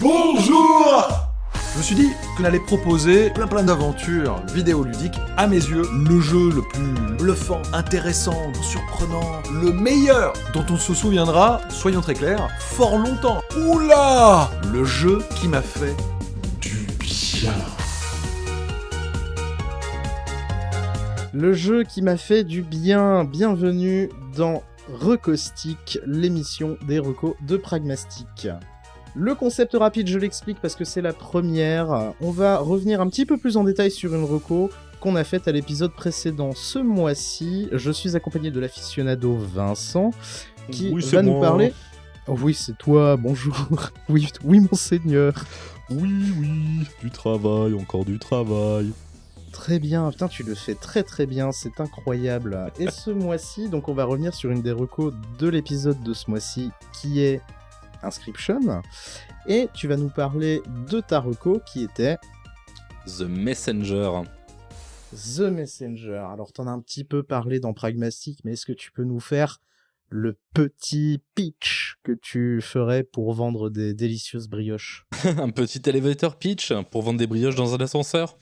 Bonjour. Je me suis dit qu'on allait proposer plein d'aventures vidéoludiques. À mes yeux, le jeu le plus bluffant, intéressant, surprenant, le meilleur dont on se souviendra, soyons très clairs, fort longtemps. Oula! Le jeu qui m'a fait du bien. Le jeu qui m'a fait du bien. Bienvenue dans Recaustic, l'émission des recos de Pragmastic. Le concept rapide, je l'explique parce que c'est la première. On va revenir un petit peu plus en détail sur une reco qu'on a faite à l'épisode précédent. Ce mois-ci, je suis accompagné de l'aficionado Vincent qui va nous parler... Oh, oui, c'est toi, bonjour. Oui, monseigneur. Oui, du travail, encore du travail. Très bien, putain, tu le fais très très bien, c'est incroyable. Et ce mois-ci, donc on va revenir sur une des recos de l'épisode de ce mois-ci, qui est Inscription. Et tu vas nous parler de ta reco, qui était... The Messenger. The Messenger. Alors, t'en as un petit peu parlé dans Pragmastic, mais est-ce que tu peux nous faire le petit pitch que tu ferais pour vendre des délicieuses brioches? Un petit elevator pitch pour vendre des brioches dans un ascenseur.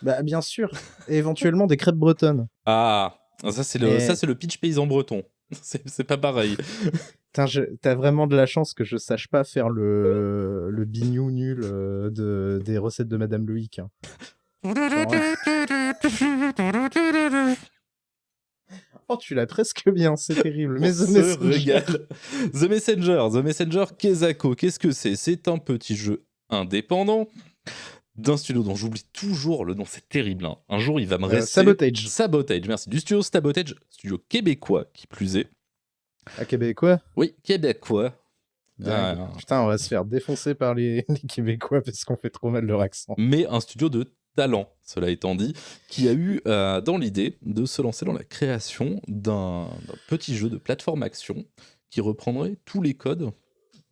Bah, bien sûr. Et éventuellement des crêpes bretonnes. Ah, ça c'est le pitch paysan breton. C'est pas pareil. Putain, t'as vraiment de la chance que je sache pas faire le bignou nul des recettes de Madame Loïc. Hein. Oh, tu l'as presque bien, c'est terrible. Mais The Messenger. The Messenger Kezako, qu'est-ce que c'est? C'est un petit jeu indépendant d'un studio dont j'oublie toujours le nom, c'est terrible. Hein. Un jour, il va me rester... Sabotage, merci. Du studio Sabotage, studio québécois qui plus est. Ah, québécois? Oui, québécois. Putain, on va se faire défoncer par les Québécois parce qu'on fait trop mal leur accent. Mais un studio de talent, cela étant dit, qui a eu dans l'idée de se lancer dans la création d'un petit jeu de plateforme action qui reprendrait tous les codes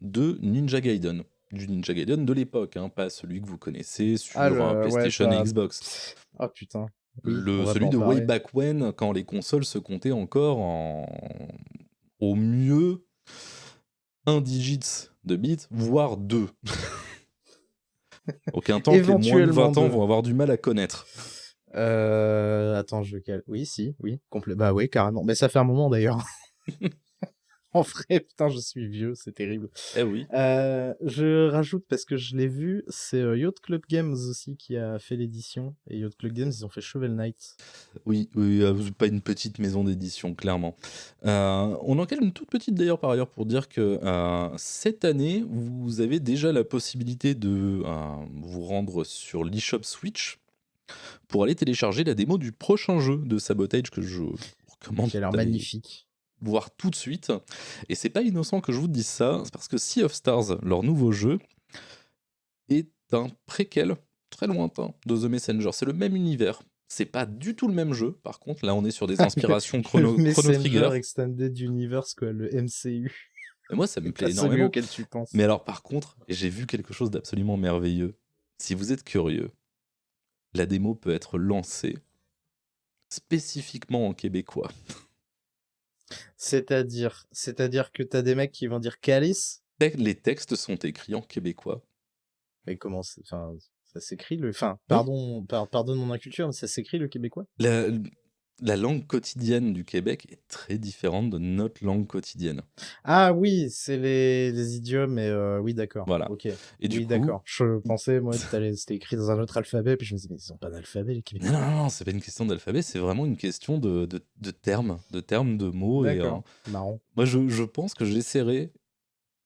de Ninja Gaiden. Du Ninja Gaiden de l'époque, hein, pas celui que vous connaissez sur PlayStation et Xbox. Ah putain. Celui de way back when, quand les consoles se comptaient encore au mieux 1 digit de bits, voire 2. Aucun temps que les moins de 20 ans vont avoir du mal à connaître. Attends, oui, complet. Bah oui, carrément. Mais ça fait un moment d'ailleurs. En vrai, putain, je suis vieux, c'est terrible. Eh oui. Je rajoute, parce que je l'ai vu, c'est Yacht Club Games aussi qui a fait l'édition. Et Yacht Club Games, ils ont fait Shovel Knight. Oui, pas une petite maison d'édition, clairement. On en cale une toute petite d'ailleurs par ailleurs pour dire que cette année, vous avez déjà la possibilité de vous rendre sur l'eShop Switch pour aller télécharger la démo du prochain jeu de Sabotage que je vous recommande. Qui a l'air magnifique. Voir tout de suite. Et c'est pas innocent que je vous dise ça, c'est parce que Sea of Stars, leur nouveau jeu, est un préquel très lointain de The Messenger. C'est le même univers. C'est pas du tout le même jeu, par contre. Là, on est sur des inspirations Chrono Trigger. Extended Universe, quoi, le MCU. Et moi, ça me plaît énormément. Auquel tu penses. Mais alors, par contre, j'ai vu quelque chose d'absolument merveilleux. Si vous êtes curieux, la démo peut être lancée spécifiquement en québécois. C'est-à-dire que t'as des mecs qui vont dire calice. Les textes sont écrits en québécois. Mais comment ça s'écrit le... Enfin, pardonne mon inculture, mais ça s'écrit le québécois? La langue quotidienne du Québec est très différente de notre langue quotidienne. Ah oui, c'est les idiomes, mais oui, d'accord. Voilà. Ok. Et du coup, d'accord. Je pensais, moi, c'était écrit dans un autre alphabet, puis je me disais, mais ils ont pas d'alphabet, les Québécois. Non, c'est pas une question d'alphabet, c'est vraiment une question de termes, de mots. D'accord, et, marrant. Moi, je pense que j'essaierai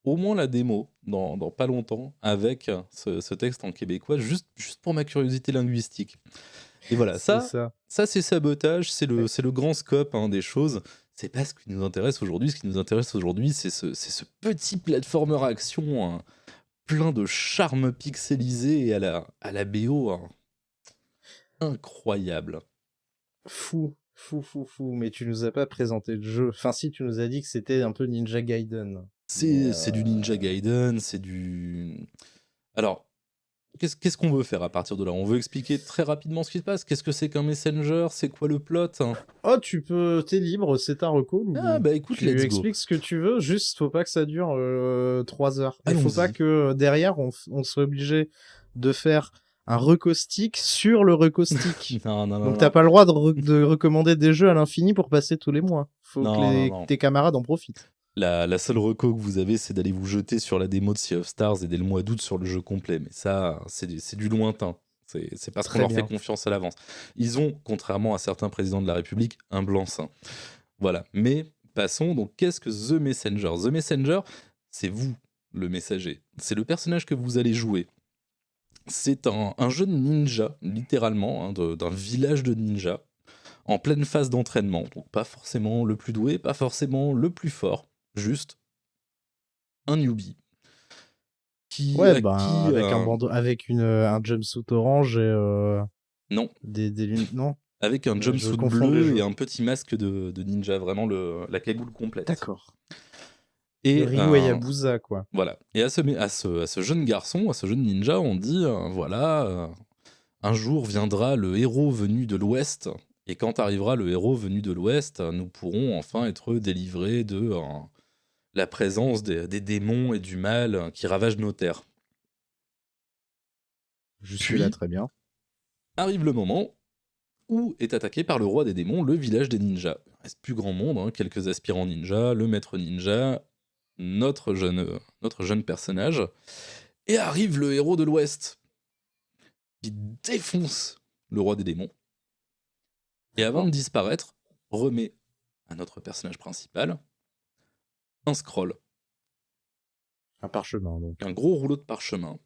au moins la démo dans pas longtemps avec ce texte en québécois, juste pour ma curiosité linguistique. Et voilà, ça c'est Sabotage, c'est le grand scope des choses. C'est pas ce qui nous intéresse aujourd'hui. Ce qui nous intéresse aujourd'hui, c'est ce petit platformer action plein de charme pixelisé et à la BO incroyable. Fou. Mais tu nous as pas présenté le jeu. Enfin, si, tu nous as dit que c'était un peu Ninja Gaiden. C'est du Ninja Gaiden, c'est du... Alors, qu'est-ce qu'on veut faire à partir de là? On veut expliquer très rapidement ce qui se passe. Qu'est-ce que c'est qu'un messenger? C'est quoi le plot? Oh, t'es libre, c'est ta reco. Ah bah écoute, tu let's go. expliques ce que tu veux, juste faut pas que ça dure 3 heures. Il faut Allons-y. pas que derrière on soit obligé de faire un recaustique sur le recaustique. Non. Donc t'as pas le droit de recommander des jeux à l'infini pour passer tous les mois. Faut que tes camarades en profitent. La seule reco que vous avez, c'est d'aller vous jeter sur la démo de Sea of Stars et dès le mois d'août sur le jeu complet. Mais ça, c'est du lointain. C'est parce qu'on leur fait confiance à l'avance. Ils ont, contrairement à certains présidents de la République, un blanc-seing. Voilà. Mais passons. Donc, qu'est-ce que The Messenger? The Messenger, c'est vous, le messager. C'est le personnage que vous allez jouer. C'est un jeu de ninja, littéralement, d'un village de ninjas, en pleine phase d'entraînement. Donc, pas forcément le plus doué, pas forcément le plus fort. Juste un newbie avec un bandeau, avec un jumpsuit orange et non des lunettes, non, avec un jumpsuit bleu et un petit masque de ninja, vraiment la cagoule complète. D'accord. Et Ryu Hayabusa, quoi. Voilà. Et à ce jeune garçon, à ce jeune ninja, on dit un jour viendra le héros venu de l'Ouest, et quand arrivera le héros venu de l'Ouest, nous pourrons enfin être délivrés de la présence des démons et du mal qui ravagent nos terres. Je suis là, très bien. Arrive le moment où est attaqué par le roi des démons le village des ninjas. Il reste plus grand monde, quelques aspirants ninjas, le maître ninja, notre jeune personnage, et arrive le héros de l'Ouest qui défonce le roi des démons, et avant de disparaître, remet à notre personnage principal un scroll. Un parchemin, donc. Un gros rouleau de parchemin,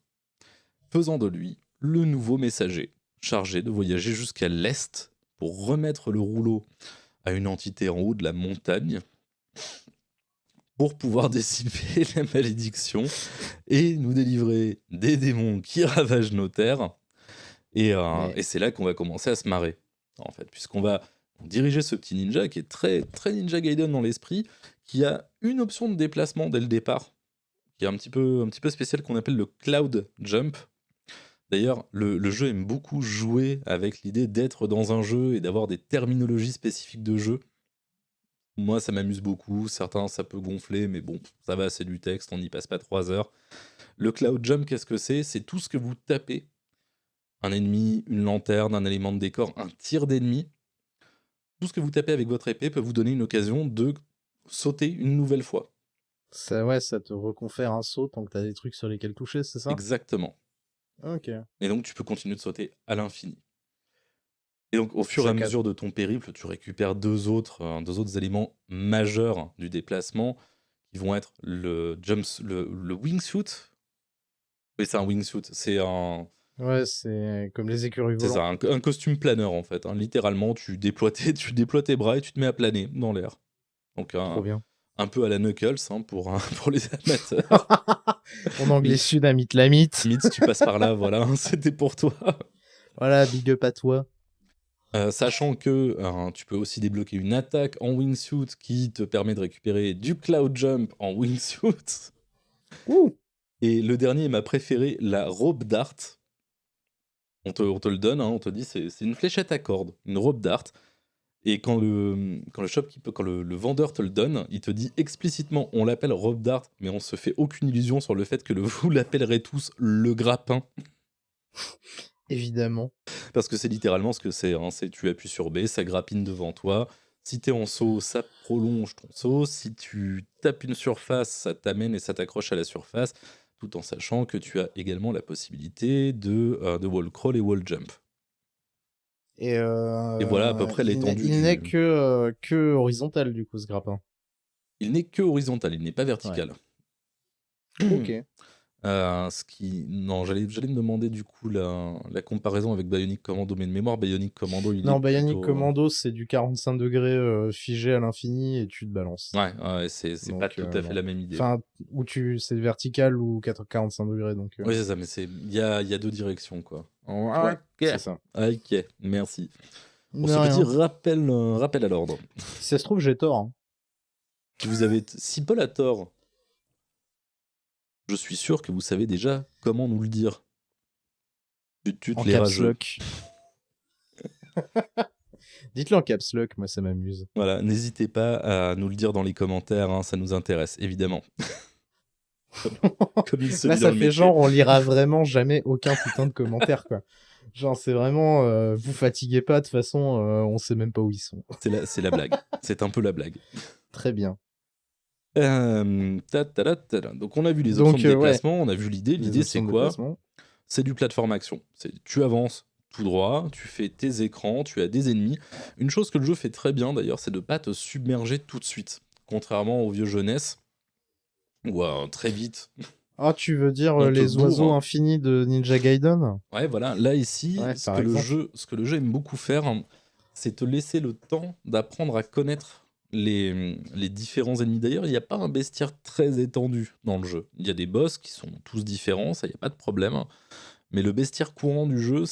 faisant de lui le nouveau messager, chargé de voyager jusqu'à l'Est pour remettre le rouleau à une entité en haut de la montagne, pour pouvoir dissiper la malédiction et nous délivrer des démons qui ravagent nos terres. Et c'est là qu'on va commencer à se marrer, en fait, puisqu'on va diriger ce petit ninja qui est très, très Ninja Gaiden dans l'esprit, qui a une option de déplacement dès le départ, qui est un petit peu spécial, qu'on appelle le Cloud Jump. D'ailleurs, le jeu aime beaucoup jouer avec l'idée d'être dans un jeu et d'avoir des terminologies spécifiques de jeu. Moi, ça m'amuse beaucoup. Certains, ça peut gonfler, mais bon, ça va, c'est du texte, on n'y passe pas 3 heures. Le Cloud Jump, qu'est-ce que c'est? C'est tout ce que vous tapez. Un ennemi, une lanterne, un élément de décor, un tir d'ennemi. Tout ce que vous tapez avec votre épée peut vous donner une occasion de sauter une nouvelle fois. Ça te reconfère un saut tant que t'as des trucs sur lesquels toucher, c'est ça? Exactement. Ok. Et donc, tu peux continuer de sauter à l'infini. Et donc, au fur et à mesure de ton périple, tu récupères deux autres éléments majeurs du déplacement, qui vont être le wingsuit. Oui, c'est un wingsuit. C'est un... Ouais, c'est comme les écureuils volants. C'est ça, un costume planeur, en fait. Littéralement, tu déploies tes bras et tu te mets à planer dans l'air. Donc, trop bien. Un peu à la Knuckles, pour les amateurs. En anglais sud, à Mitlamite. Mitz, tu passes par là, voilà, c'était pour toi. Voilà, big up à toi. Sachant que tu peux aussi débloquer une attaque en wingsuit qui te permet de récupérer du cloud jump en wingsuit. Ouh. Et le dernier, ma préférée, la robe dart. On te le donne, on te dit c'est une fléchette à cordes, une robe dart. Et quand le vendeur te le donne, il te dit explicitement on l'appelle robe dart, mais on se fait aucune illusion sur le fait que vous l'appellerez tous le grappin. Évidemment. Parce que c'est littéralement ce que c'est. C'est tu appuies sur B, ça grappine devant toi. Si t'es en saut, ça prolonge ton saut. Si tu tapes une surface, ça t'amène et ça t'accroche à la surface, tout en sachant que tu as également la possibilité de wall crawl et wall jump. Et voilà à peu près l'étendue. Il n'est que horizontal du coup ce grappin. Il n'est que horizontal, il n'est pas vertical. Ouais. Ok. J'allais me demander du coup la comparaison avec Bionic Commando, mais de mémoire Bionic Commando Bionic Commando c'est du 45 degrés figé à l'infini et tu te balances. Ouais, c'est pas tout à fait la même idée. Enfin, c'est vertical ou 45 degrés donc. Oui, c'est ça, mais il y a deux directions quoi. Ouais, c'est ça. Ok, merci. Pour ce petit rappel à l'ordre. Si ça se trouve j'ai tort. Si Paul a tort, je suis sûr que vous savez déjà comment nous le dire. En les caps rageux. lock. Dites-le en caps lock, moi ça m'amuse. Voilà, n'hésitez pas à nous le dire dans les commentaires, hein, ça nous intéresse, évidemment. Comme il se Là, dit ça dans le fait métier. genre, on lira vraiment jamais aucun putain de commentaire, quoi. Genre, c'est vraiment, vous fatiguez pas, de toute façon, on sait même pas où ils sont. C'est la blague. C'est un peu la blague. Très bien. Donc on a vu les options de déplacement, on a vu l'idée. L'idée c'est quoi? C'est du plateforme action. Tu avances tout droit, tu fais tes écrans, tu as des ennemis. Une chose que le jeu fait très bien d'ailleurs, c'est de pas te submerger tout de suite. Contrairement aux vieux jeunesses, où très vite... Ah, tu veux dire les oiseaux infinis de Ninja Gaiden? Ouais, voilà. Là, ici, ce que le jeu aime beaucoup faire, c'est te laisser le temps d'apprendre à connaître les différents ennemis. D'ailleurs, il n'y a pas un bestiaire très étendu dans le jeu. Il y a des boss qui sont tous différents, ça, il n'y a pas de problème. Mais le bestiaire courant du jeu,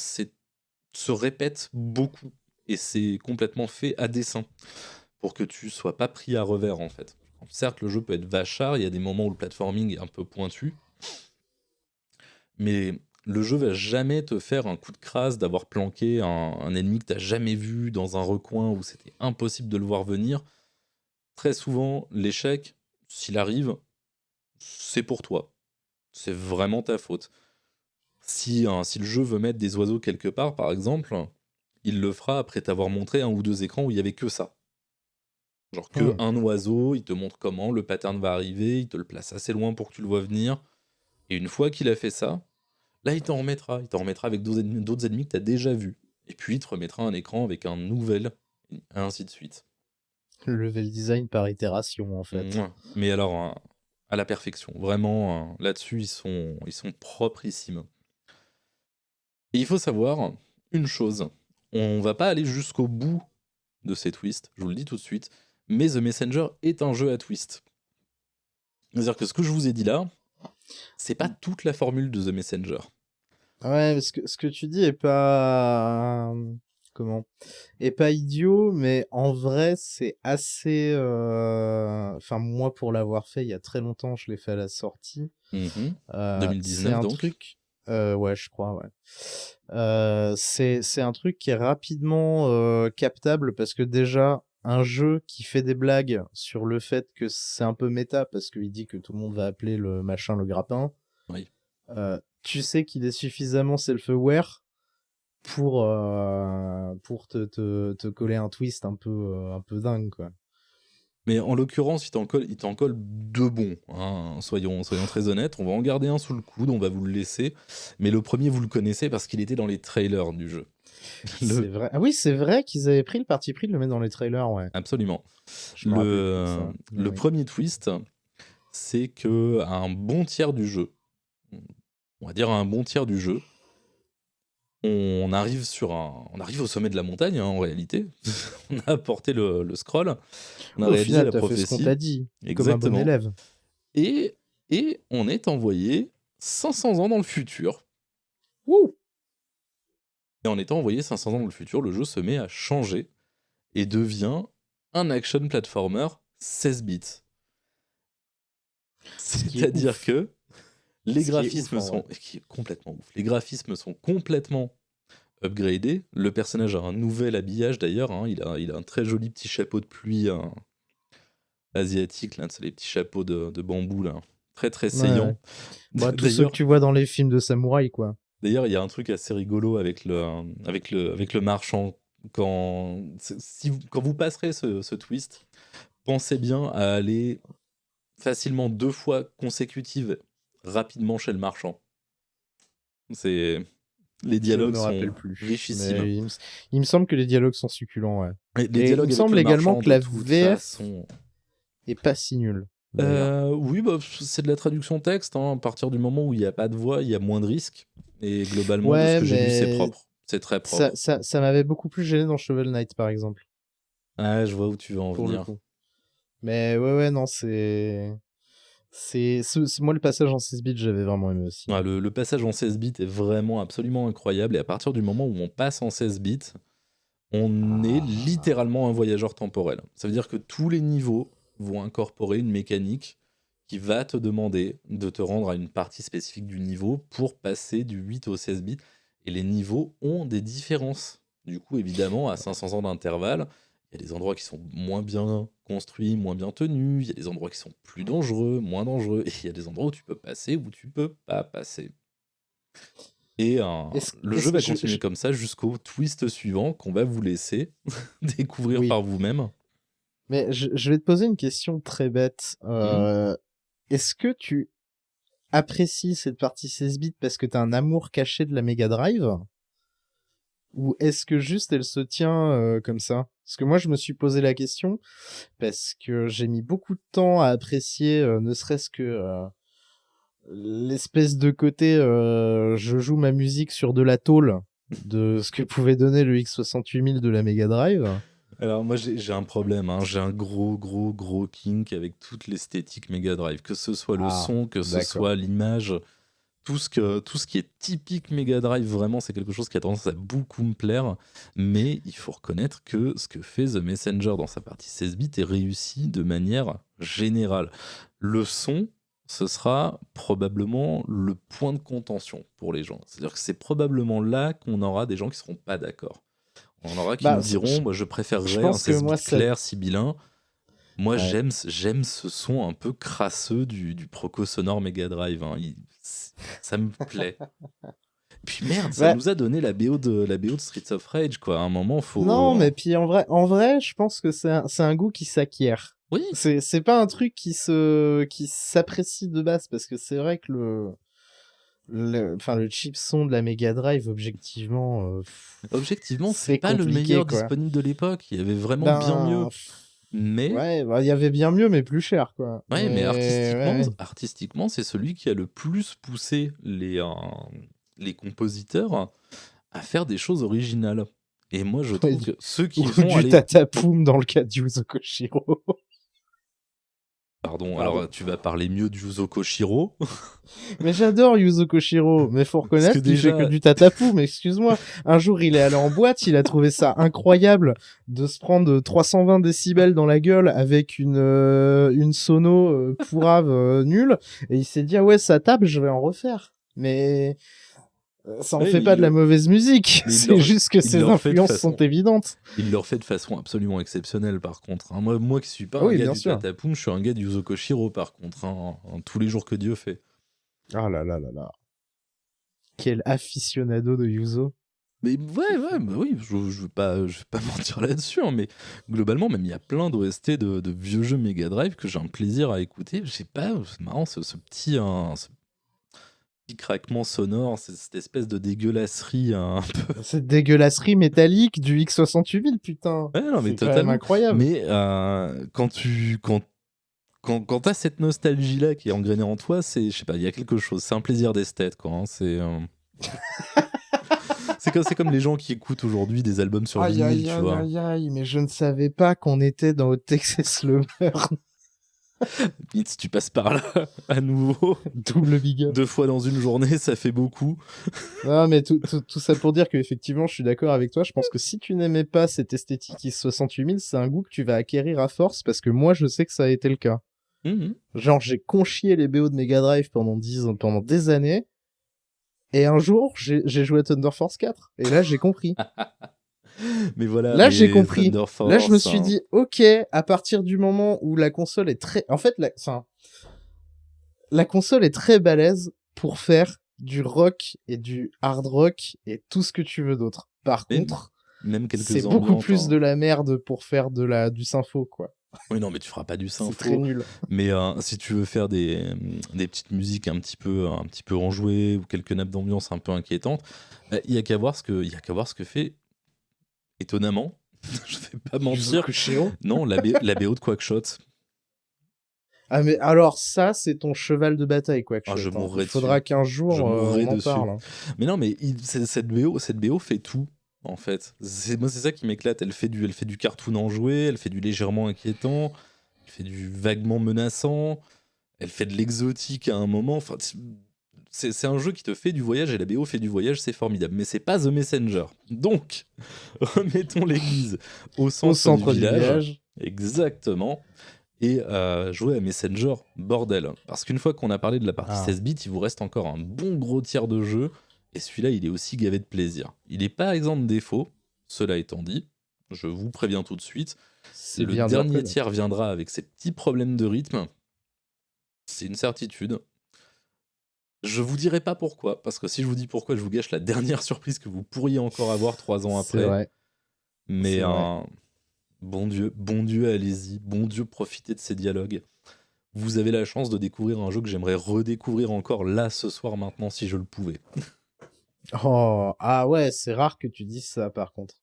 se répète beaucoup. Et c'est complètement fait à dessein, pour que tu sois pas pris à revers, en fait. Certes, le jeu peut être vachard, il y a des moments où le platforming est un peu pointu, mais le jeu va jamais te faire un coup de crasse d'avoir planqué un ennemi que tu n'as jamais vu dans un recoin où c'était impossible de le voir venir. Très souvent, l'échec, s'il arrive, c'est pour toi. C'est vraiment ta faute. Si le jeu veut mettre des oiseaux quelque part, par exemple, il le fera après t'avoir montré un ou deux écrans où il n'y avait que ça. Genre un oiseau, il te montre comment, le pattern va arriver, il te le place assez loin pour que tu le vois venir. Et une fois qu'il a fait ça, là il t'en remettra. Il t'en remettra avec d'autres ennemis que tu as déjà vus. Et puis il te remettra un écran avec un nouvel, et ainsi de suite. Le level design par itération, en fait. Mais alors, à la perfection. Vraiment, là-dessus, ils sont proprissimes. Et il faut savoir une chose. On va pas aller jusqu'au bout de ces twists, je vous le dis tout de suite, mais The Messenger est un jeu à twist. C'est-à-dire que ce que je vous ai dit là, c'est pas toute la formule de The Messenger. Ouais, parce que ce que tu dis est pas... est pas idiot, mais en vrai, c'est assez... Enfin, moi, pour l'avoir fait il y a très longtemps, je l'ai fait à la sortie. 2019, c'est un donc. truc... ouais, je crois, ouais. C'est un truc qui est rapidement captable, parce que déjà, un jeu qui fait des blagues sur le fait que c'est un peu méta, parce qu'il dit que tout le monde va appeler le machin le grappin. Oui. Tu sais qu'il est suffisamment self-aware pour te coller un twist un peu dingue, quoi. Mais en l'occurrence, il t'en colle deux bons, hein. Soyons très honnêtes. On va en garder un sous le coude, on va vous le laisser. Mais le premier, vous le connaissez parce qu'il était dans les trailers du jeu. C'est vrai. Ah oui, c'est vrai qu'ils avaient pris le parti pris de le mettre dans les trailers, ouais. Absolument. Le premier twist, c'est que à un bon tiers du jeu, on va dire à un bon tiers du jeu, on arrive au sommet de la montagne, hein, en réalité. On a apporté le scroll, on a réalisé la prophétie. Fait ce qu'on t'a dit, exactement. Comme un bon élève. Et on est envoyé 500 ans dans le futur. Wouh! Et en étant envoyé 500 ans dans le futur, le jeu se met à changer et devient un action platformer 16 bits. C'est-à-dire que les graphismes sont complètement ouf. Les graphismes sont complètement upgradés. Le personnage a un nouvel habillage d'ailleurs. Hein. Il a un très joli petit chapeau de pluie asiatique, là, les petits chapeaux de bambou là, très très saillant. Ouais. Bah, tous ceux que tu vois dans les films de samouraï, quoi. D'ailleurs, il y a un truc assez rigolo avec le marchand. Quand vous passerez ce twist, pensez bien à aller facilement 2 fois consécutives rapidement chez le marchand. Les dialogues sont richissimes. Il me semble que les dialogues sont succulents, ouais. Et il me semble également que la VF est pas si nulle. Oui, bah, c'est de la traduction texte. Hein. À partir du moment où il n'y a pas de voix, il y a moins de risques. Et globalement, de ce que j'ai vu, c'est propre. C'est très propre. Ça m'avait beaucoup plus gêné dans Shovel Knight, par exemple. Ah, je vois où tu veux en venir. Mais ouais, non, moi, le passage en 16 bits, j'avais vraiment aimé aussi. Ah, le passage en 16 bits est vraiment absolument incroyable. Et à partir du moment où on passe en 16 bits, on est littéralement un voyageur temporel. Ça veut dire que tous les niveaux vont incorporer une mécanique qui va te demander de te rendre à une partie spécifique du niveau pour passer du 8 au 16 bits. et les niveaux ont des différences. Du coup, évidemment, à 500 ans d'intervalle, il y a des endroits qui sont moins bien construits, moins bien tenus, il y a des endroits qui sont plus dangereux, moins dangereux, et il y a des endroits où tu peux passer, où tu peux pas passer. Et le jeu va continuer comme ça jusqu'au twist suivant qu'on va vous laisser découvrir par vous-même. Mais je vais te poser une question très bête. Est-ce que tu apprécies cette partie 16 bits parce que t'as un amour caché de la Mega Drive? Ou est-ce que juste elle se tient comme ça? Parce que moi je me suis posé la question parce que j'ai mis beaucoup de temps à apprécier ne serait-ce que l'espèce de côté je joue ma musique sur de la tôle de ce que pouvait donner le X68000 de la Mega Drive. Alors moi j'ai un problème, hein. J'ai un gros kink avec toute l'esthétique Mega Drive, que ce soit le son, que ce soit l'image, tout ce qui est typique Mega Drive, vraiment c'est quelque chose qui a tendance à beaucoup me plaire, mais il faut reconnaître que ce que fait The Messenger dans sa partie 16 bits est réussi de manière générale. Le son, ce sera probablement le point de contention pour les gens, c'est-à-dire que c'est probablement là qu'on aura des gens qui seront pas d'accord. On aura qui nous diront, moi je préférerais un 16 bits clair, sibyllin. Moi j'aime ce son un peu crasseux du Proco Sonore Mega Drive. Hein. Ça me plaît. Puis merde, ça nous a donné la BO de Streets of Rage, quoi. À un moment, faut. Non, mais puis en vrai, je pense que c'est un goût qui s'acquiert. Oui. C'est pas un truc qui s'apprécie de base, parce que c'est vrai que le chip son de la Mega Drive, objectivement, c'est pas le meilleur disponible de l'époque. Il y avait vraiment bien mieux. Mais il y avait bien mieux, mais plus cher, quoi. Ouais, mais artistiquement, c'est celui qui a le plus poussé les compositeurs à faire des choses originales. Et moi, je trouve que ceux qui font du tatapoum dans le cas de Yuzo Koshiro. Pardon, alors tu vas parler mieux de Yuzo Koshiro. Mais j'adore Yuzo Koshiro, mais faut reconnaître qu'il fait que du tatapoum, excuse-moi. Un jour, il est allé en boîte, il a trouvé ça incroyable de se prendre 320 décibels dans la gueule avec une sono pourrave nulle, et il s'est dit, ah ouais, ça tape, je vais en refaire. Mais ça en fait pas de la mauvaise musique, c'est juste que ses influences sont évidentes. Il le refait de façon absolument exceptionnelle, par contre. Hein. Moi qui suis pas un gars du tatapoum, je suis un gars de Yuzo Koshiro, par contre, hein, tous les jours que Dieu fait. Ah là là là là. Quel aficionado de Yuzo. Mais oui, je vais pas mentir là-dessus, hein, mais globalement, même il y a plein d'OST de vieux jeux Mega Drive que j'ai un plaisir à écouter. Je sais pas, c'est marrant, ce petit craquement sonore, cette espèce de dégueulasserie un peu. Cette dégueulasserie métallique du X68000, putain. Ouais, non, mais totalement incroyable. Mais quand t'as cette nostalgie-là qui est engrainée en toi, je sais pas, il y a quelque chose. C'est un plaisir d'esthète, quoi. Hein, c'est comme les gens qui écoutent aujourd'hui des albums sur vinyle, tu vois. Aïe, mais je ne savais pas qu'on était dans Hot Texas Lover. Mitz, tu passes par là à nouveau. Double big up. 2 fois dans une journée, ça fait beaucoup. Non, mais tout ça pour dire qu'effectivement, je suis d'accord avec toi. Je pense que si tu n'aimais pas cette esthétique X68000, c'est un goût que tu vas acquérir à force, parce que moi, je sais que ça a été le cas. Genre, j'ai conchié les BO de Mega Drive pendant des années, et un jour, j'ai joué à Thunder Force 4, et là, j'ai compris. Mais voilà. Là, j'ai compris. Là, je me suis dit, ok, à partir du moment où la console est très... En fait, la console est très balèze pour faire du rock et du hard rock et tout ce que tu veux d'autre. Par contre, c'est beaucoup plus de la merde pour faire du sympho, quoi. Oui, non, mais tu feras pas du sympho. C'est très nul. Mais si tu veux faire des petites musiques un petit peu enjouées ou quelques nappes d'ambiance un peu inquiétantes, il y a qu'à voir ce que fait... Étonnamment, je vais pas mentir. Non, la BO de Quackshot. Ah mais alors ça, c'est ton cheval de bataille, Quackshot. Je mourrai Il faudra qu'un jour on en parle. Mais non, mais cette BO fait tout, en fait. Moi, c'est ça qui m'éclate. Elle fait du cartoon enjoué, elle fait du légèrement inquiétant, elle fait du vaguement menaçant, elle fait de l'exotique à un moment. Enfin, c'est un jeu qui te fait du voyage, et la BO fait du voyage, c'est formidable. Mais c'est pas The Messenger. Donc, remettons l'église au centre du village. Exactement. Et jouer à Messenger, bordel. Parce qu'une fois qu'on a parlé de la partie 16 bits, il vous reste encore un bon gros tiers de jeu. Et celui-là, il est aussi gavé de plaisir. Il n'est pas exempt de défauts, cela étant dit. Je vous préviens tout de suite. C'est le bien dernier dire tiers viendra avec ses petits problèmes de rythme. C'est une certitude. Je vous dirai pas pourquoi, parce que si je vous dis pourquoi, je vous gâche la dernière surprise que vous pourriez encore avoir 3 ans C'est après. vrai. Mais C'est vrai. bon Dieu, allez-y. Bon Dieu, profitez de ces dialogues. Vous avez la chance de découvrir un jeu que j'aimerais redécouvrir encore là, ce soir, maintenant, si je le pouvais. Oh, ah ouais, c'est rare que tu dises ça, par contre.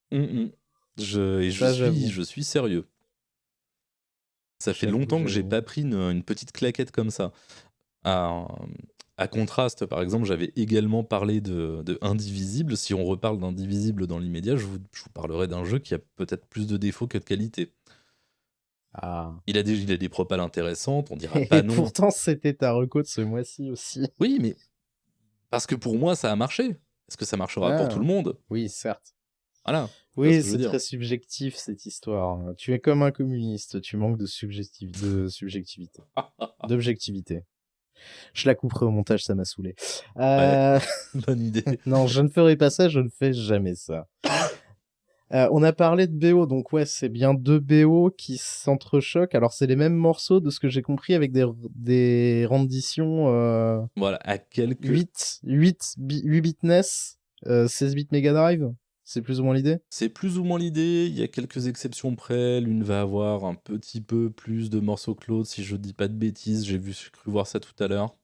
J'avoue. Je suis sérieux. Ça fait longtemps que j'ai pas pris une petite claquette comme ça. À contraste, par exemple, j'avais également parlé de Indivisible. Si on reparle d'Indivisible dans l'immédiat, je vous parlerai d'un jeu qui a peut-être plus de défauts que de qualité. Ah. Il a des propales intéressantes, on dira pas non. Et pourtant, c'était ta reco de ce mois-ci aussi. Oui, mais parce que pour moi, ça a marché. Est-ce que ça marchera pour tout le monde? Oui, certes. Voilà. Oui, c'est très subjectif, cette histoire. Tu es comme un communiste, tu manques de subjectivité. D'objectivité. Je la couperai au montage, ça m'a saoulé. Ouais, bonne idée. Non, je ne ferai pas ça, je ne fais jamais ça. On a parlé de BO, donc ouais, c'est bien 2 BO qui s'entrechoquent. Alors, c'est les mêmes morceaux, de ce que j'ai compris, avec des renditions... Voilà, à quelques... 8 bits NES, 16 bits Mega Drive. C'est plus ou moins l'idée? C'est plus ou moins l'idée, il y a quelques exceptions près, l'une va avoir un petit peu plus de morceaux que l'autre, si je dis pas de bêtises, j'ai cru voir ça tout à l'heure.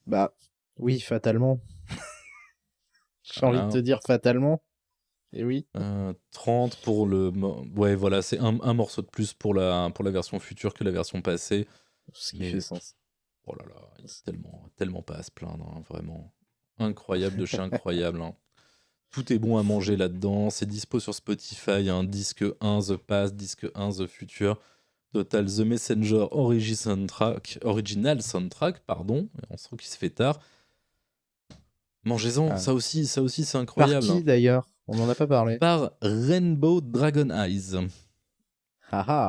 Bah, oui, fatalement. J'ai envie de te dire fatalement. Et oui. 30 pour le... Ouais, voilà, c'est un morceau de plus pour la version future que la version passée. Ce qui fait sens. Oh là là, il y a tellement pas à se plaindre, hein, vraiment. Incroyable de chez incroyable, hein. Tout est bon à manger là-dedans. C'est dispo sur Spotify. Hein. Disque 1 The Past, Disque 1 The Future. Total The Messenger Original Soundtrack, pardon. On sent qu'il se fait tard. Mangez-en, ça aussi c'est incroyable. Par qui d'ailleurs? On n'en a pas parlé. Par Rainbow Dragon Eyes.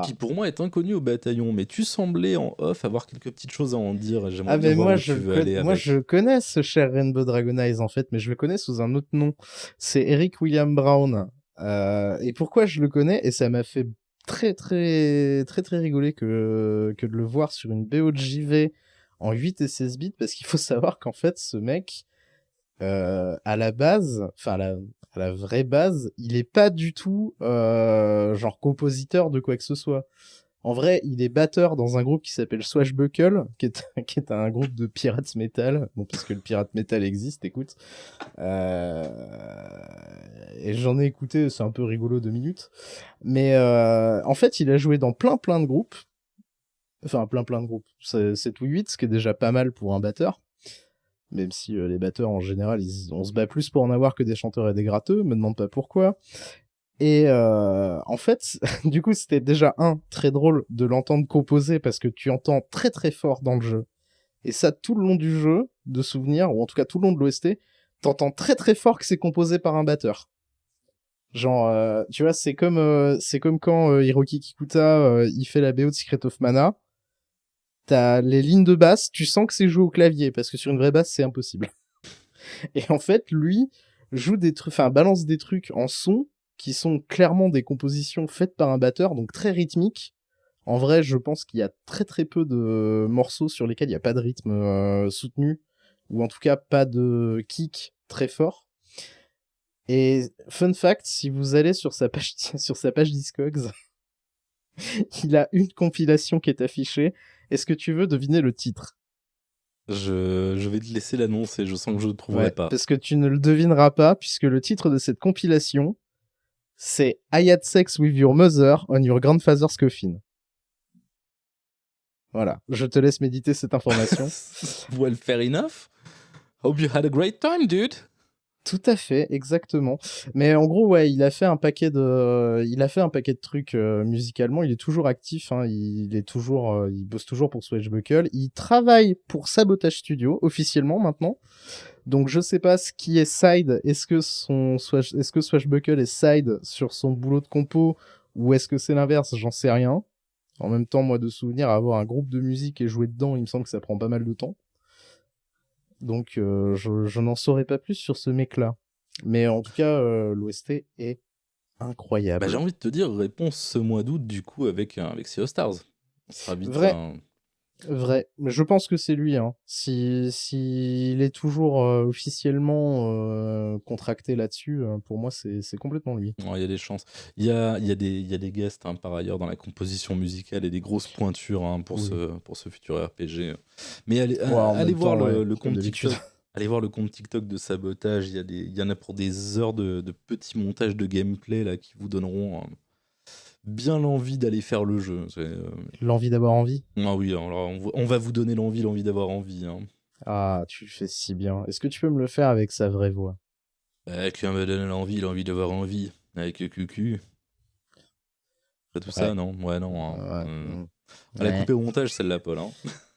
Qui pour moi est inconnu au bataillon, mais tu semblais en off avoir quelques petites choses à en dire. J'aimerais bien voir où tu veux aller avec. Moi je connais ce cher Rainbow Dragon Eyes en fait, mais je le connais sous un autre nom. C'est Eric William Brown. Et pourquoi je le connais? Et ça m'a fait très rigoler que de le voir sur une BO de JV en 8 et 16 bits, parce qu'il faut savoir qu'en fait ce mec, à la base, enfin à la vraie base, il est pas du tout genre compositeur de quoi que ce soit. En vrai, il est batteur dans un groupe qui s'appelle Swashbuckle, qui est un groupe de pirate metal. Bon, parce que le pirate metal existe, écoute. Et j'en ai écouté, c'est un peu rigolo 2 minutes. Mais en fait, il a joué dans plein de groupes. Enfin, plein de groupes. 7 ou 8, ce qui est déjà pas mal pour un batteur. Même si les batteurs, en général, on se bat plus pour en avoir que des chanteurs et des gratteux, me demande pas pourquoi. Et en fait, du coup, c'était déjà très drôle de l'entendre composer, parce que tu entends très fort dans le jeu. Et ça, tout le long du jeu, de souvenir, ou en tout cas tout le long de l'OST, t'entends très fort que c'est composé par un batteur. Genre, tu vois, c'est comme quand Hiroki Kikuta, il fait la BO de Secret of Mana. T'as les lignes de basse, tu sens que c'est joué au clavier, parce que sur une vraie basse, c'est impossible. Et en fait, lui, balance des trucs en son, qui sont clairement des compositions faites par un batteur, donc très rythmiques. En vrai, je pense qu'il y a très peu de morceaux sur lesquels il n'y a pas de rythme soutenu, ou en tout cas pas de kick très fort. Et fun fact, si vous allez sur sa page Discogs, il a une compilation qui est affichée. Est-ce que tu veux deviner le titre? Je vais te laisser l'annoncer, je sens que je ne le trouverai pas. Parce que tu ne le devineras pas, puisque le titre de cette compilation, c'est I Had Sex With Your Mother on Your Grandfather's Coffin. Voilà, je te laisse méditer cette information. Well, fair enough. Hope you had a great time, dude. Tout à fait, exactement. Mais en gros, ouais, il a fait un paquet de trucs musicalement. Il est toujours actif, hein. Il bosse toujours pour Swashbuckle. Il travaille pour Sabotage Studio officiellement maintenant. Donc je sais pas ce qui est side. Est-ce que Swashbuckle est side sur son boulot de compo, ou est-ce que c'est l'inverse? J'en sais rien. En même temps, moi, de souvenir, avoir un groupe de musique et jouer dedans, il me semble que ça prend pas mal de temps. Donc je n'en saurais pas plus sur ce mec-là. Mais en tout cas, l'OST est incroyable. J'ai envie de te dire, réponse ce mois d'août, du coup, avec Sea of Stars. On sera vite. Vrai. Mais je pense que c'est lui. Hein. Si il est toujours officiellement contracté là-dessus, pour moi, c'est complètement lui. Il y a des chances. Il y a des guests, par ailleurs, dans la composition musicale et des grosses pointures pour ce futur RPG. Mais allez voir le compte TikTok. Allez voir le compte TikTok de Sabotage. Il y en a pour des heures de petits montages de gameplay là, qui vous donneront bien l'envie d'aller faire le jeu. L'envie d'avoir envie. Ah oui, alors on va vous donner l'envie d'avoir envie. Hein. Ah, tu le fais si bien. Est-ce que tu peux me le faire avec sa vraie voix? Qui me donne l'envie d'avoir envie. Avec QQ. C'est tout ça, non? Ouais, non. Hein. Elle a coupé au montage, celle-là, Paul. Hein.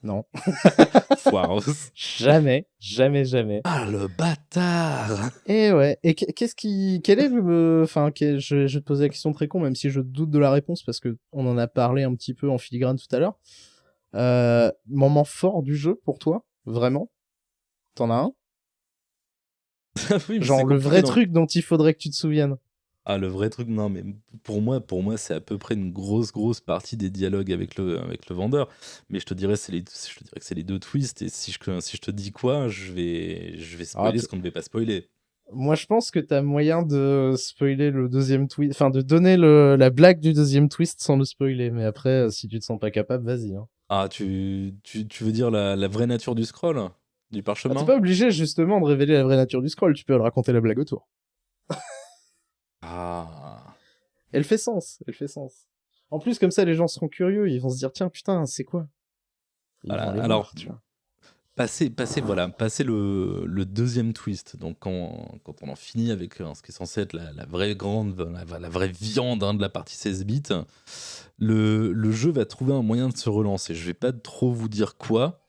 Non. Foireuse. Jamais. Ah, le bâtard! Et ouais. Et quel est le... Enfin, je vais te poser la question très con, même si je doute de la réponse, parce que on en a parlé un petit peu en filigrane tout à l'heure. Moment fort du jeu, pour toi? Vraiment? T'en as un? Oui, genre le vrai truc dont il faudrait que tu te souviennes. Ah, le vrai truc, non, mais pour moi c'est à peu près une grosse partie des dialogues avec le vendeur. Mais je te dirais que c'est les deux twists, et si je te dis quoi, je vais spoiler ce qu'on ne devait pas spoiler. Moi, je pense que t'as moyen de spoiler le deuxième twist, enfin de donner la blague du deuxième twist sans le spoiler. Mais après, si tu te sens pas capable, vas-y. Hein. Ah, tu veux dire la vraie nature du scroll? Du parchemin? T'es pas obligé justement de révéler la vraie nature du scroll, tu peux raconter la blague autour. Ah. Elle fait sens. En plus, comme ça, les gens seront curieux, ils vont se dire tiens, putain, c'est quoi? Voilà, alors, passer le deuxième twist, donc quand on en finit avec ce qui est censé être la vraie la vraie viande de la partie 16 bits, le jeu va trouver un moyen de se relancer. Je vais pas trop vous dire quoi.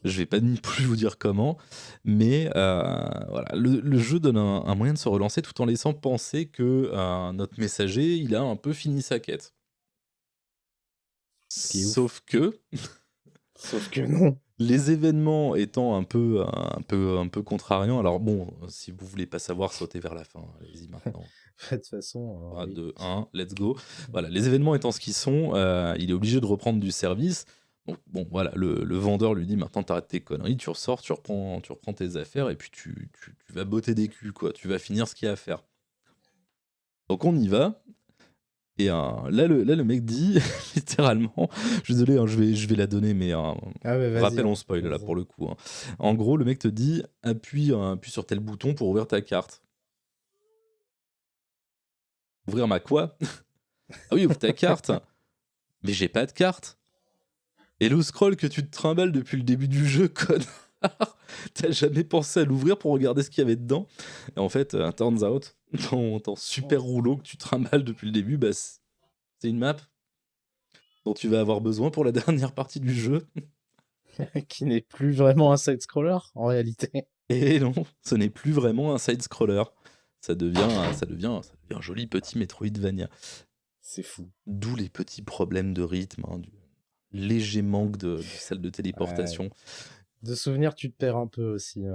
Je vais pas ni plus vous dire comment, mais voilà, le jeu donne un moyen de se relancer tout en laissant penser que notre messager, il a un peu fini sa quête. Sauf que non. Les événements étant un peu contrariants, alors bon, si vous voulez pas savoir, sautez vers la fin, allez-y maintenant. De toute façon... 3, 2, 1, let's go. Voilà, les événements étant ce qu'ils sont, il est obligé de reprendre du service. Donc, bon, voilà, le vendeur lui dit maintenant t'arrêtes tes conneries, tu ressors, tu reprends tes affaires et puis tu vas botter des culs, quoi. Tu vas finir ce qu'il y a à faire. Donc on y va. Et là, le mec dit littéralement, je suis désolé, hein, je vais la donner, mais rappel, on spoil là pour le coup. Hein. En gros, le mec te dit appuie sur tel bouton pour ouvrir ta carte. Ouvrir ma quoi? Ah oui, ouvre ta carte. Mais j'ai pas de carte. Et le scroll que tu te trimbales depuis le début du jeu, connard, t'as jamais pensé à l'ouvrir pour regarder ce qu'il y avait dedans? Et en fait, turns out, ton super rouleau que tu trimbales depuis le début, bah, c'est une map dont tu vas avoir besoin pour la dernière partie du jeu. Qui n'est plus vraiment un side-scroller, en réalité. Et non, ce n'est plus vraiment un side-scroller. Ça devient un joli petit Metroidvania. C'est fou. D'où les petits problèmes de rythme, du léger manque de salle de téléportation. Ouais. De souvenir, tu te perds un peu aussi.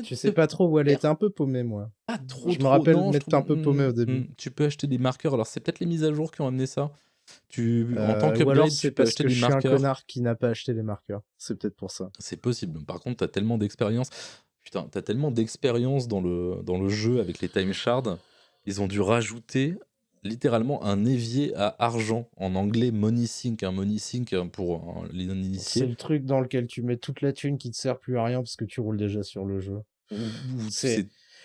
Tu sais pas trop où aller. T'es un peu paumé, moi. Pas trop. Je me rappelle m'être un peu paumé au début. Tu peux acheter des marqueurs. Alors, c'est peut-être les mises à jour qui ont amené ça. En tant ou alors qu'upgrade, tu peux acheter des marqueurs. Je suis un connard qui n'a pas acheté les marqueurs. C'est peut-être pour ça. C'est possible. Par contre, t'as tellement d'expérience. Putain, t'as tellement d'expérience dans le jeu avec les time shards. Ils ont dû rajouter littéralement un évier à argent, en anglais money sink, un money sink pour les non-initiés. C'est le truc dans lequel tu mets toute la thune qui te sert plus à rien parce que tu roules déjà sur le jeu.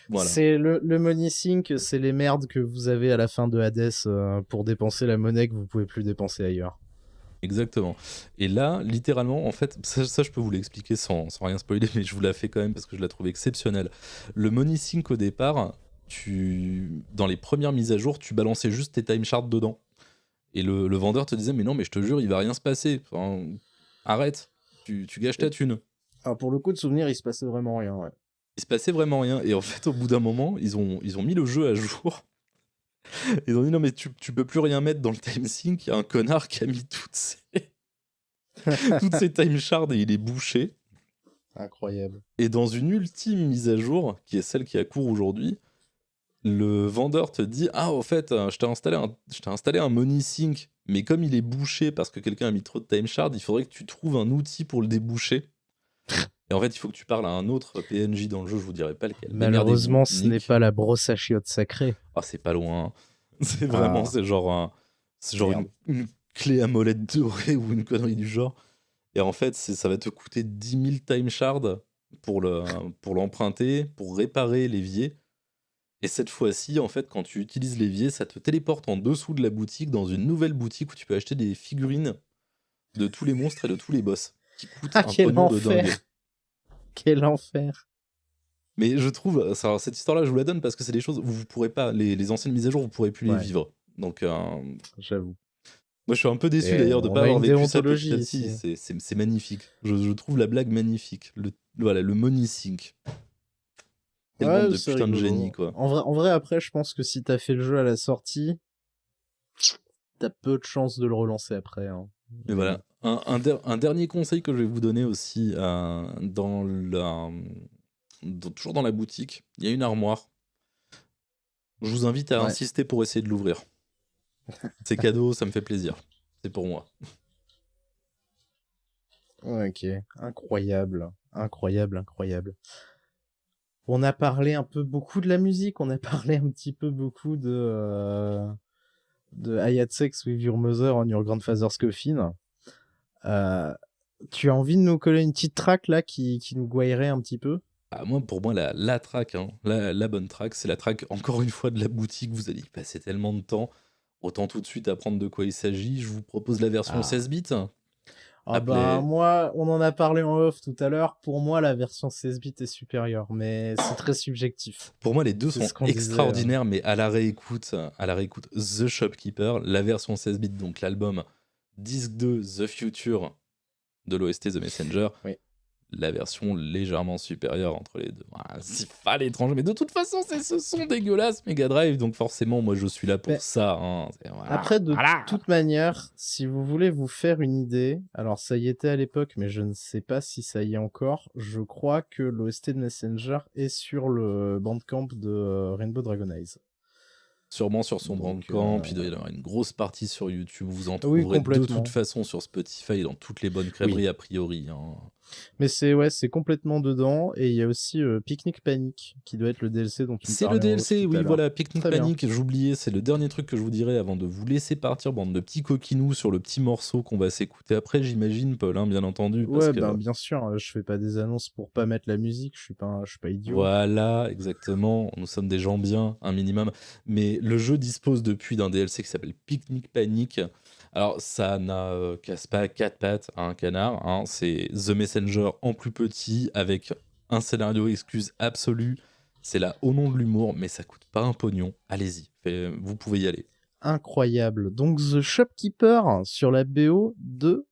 Voilà. C'est le money sink, c'est les merdes que vous avez à la fin de Hades pour dépenser la monnaie que vous pouvez plus dépenser ailleurs. Exactement. Et là, littéralement, en fait, ça je peux vous l'expliquer sans rien spoiler, mais je vous la fais quand même parce que je la trouve exceptionnelle. Le money sink au départ, dans les premières mises à jour, tu balançais juste tes time shards dedans. Et le vendeur te disait, mais non, mais je te jure, il va rien se passer. Enfin, arrête, tu gâches ta thune. Alors pour le coup de souvenir, il se passait vraiment rien, ouais. Il se passait vraiment rien. Et en fait, au bout d'un moment, ils ont mis le jeu à jour. Ils ont dit, non, mais tu peux plus rien mettre dans le time sync. Il y a un connard qui a mis toutes ces time shards et il est bouché. Incroyable. Et dans une ultime mise à jour, qui est celle qui a cours aujourd'hui, le vendeur te dit « Ah, au fait, je t'ai installé un money sync, mais comme il est bouché parce que quelqu'un a mis trop de time shard, il faudrait que tu trouves un outil pour le déboucher. » Et en fait, il faut que tu parles à un autre PNJ dans le jeu, je vous dirai pas lequel. Malheureusement, ce n'est pas la brosse à chiottes sacrée. Ah, c'est pas loin. C'est vraiment, c'est genre une clé à molette dorée ou une connerie du genre. Et en fait, ça va te coûter 10 000 time shards pour l'emprunter, pour réparer l'évier. Et cette fois-ci, en fait, quand tu utilises l'évier, ça te téléporte en dessous de la boutique, dans une nouvelle boutique où tu peux acheter des figurines de tous les monstres et de tous les boss, qui coûtent un pognon de dingue. Quel enfer. Mais je trouve, cette histoire-là, je vous la donne parce que c'est des choses où vous pourrez pas, les anciennes mises à jour, vous pourrez plus les vivre. Donc, j'avoue. Moi, je suis un peu déçu d'ailleurs de ne pas avoir vécu ça petit à petit. C'est magnifique. Je trouve la blague magnifique. Le money sync. Quelle bande de putain de génie, quoi. En vrai, après, je pense que si t'as fait le jeu à la sortie, t'as peu de chances de le relancer après. Hein. Mais voilà. Un dernier conseil que je vais vous donner aussi, toujours dans la boutique, il y a une armoire. Je vous invite à insister pour essayer de l'ouvrir. C'est cadeau, ça me fait plaisir. C'est pour moi. Ok, incroyable. On a parlé beaucoup de la musique, on a parlé un petit peu beaucoup de I Had Sex With Your Mother on Your Grandfather's Coffin. Tu as envie de nous coller une petite track là qui nous gouaillerait un petit peu? Pour moi, la track, hein, la bonne track, c'est la track, encore une fois, de la boutique. Vous allez y passer tellement de temps. Autant tout de suite apprendre de quoi il s'agit. Je vous propose la version 16 bits. Moi, on en a parlé en off tout à l'heure. Pour moi, la version 16 bits est supérieure, mais c'est très subjectif. Pour moi, les deux sont extraordinaires, mais à la réécoute, The Shopkeeper, la version 16 bits, donc l'album Disc 2 The Future de l'OST The Messenger. Oui. La version légèrement supérieure entre les deux. C'est pas l'étranger, mais de toute façon, ce son dégueulasse Mega Drive, donc forcément, moi je suis là pour ça. Hein. Après, de toute manière, si vous voulez vous faire une idée, alors ça y était à l'époque, mais je ne sais pas si ça y est encore, je crois que l'OST de Messenger est sur le Bandcamp de Rainbow Dragon Eyes. Sûrement sur son Bandcamp, puis il doit y avoir une grosse partie sur YouTube. Vous en trouverez de toute façon sur Spotify dans toutes les bonnes crèmeries a priori. Hein. Mais c'est complètement dedans, et il y a aussi Picnic Panic qui doit être le DLC dont tu me parlais. C'est le DLC, oui, voilà, Picnic Panic, j'oubliais, c'est le dernier truc que je vous dirai avant de vous laisser partir, bande de petits coquinous, sur le petit morceau qu'on va s'écouter après, j'imagine, Paul, hein, bien entendu. Parce que... bien sûr, je fais pas des annonces pour pas mettre la musique, je suis pas idiot. Voilà, exactement, nous sommes des gens bien, un minimum, mais le jeu dispose depuis d'un DLC qui s'appelle Picnic Panic. Alors, ça n'a casse pas 4 pattes à un canard. Hein. C'est The Messenger en plus petit, avec un scénario excuse absolu. C'est là au nom de l'humour, mais ça coûte pas un pognon. Allez-y, vous pouvez y aller. Incroyable. Donc, The Shopkeeper sur la BO de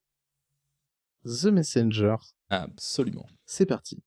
The Messenger. Absolument. C'est parti.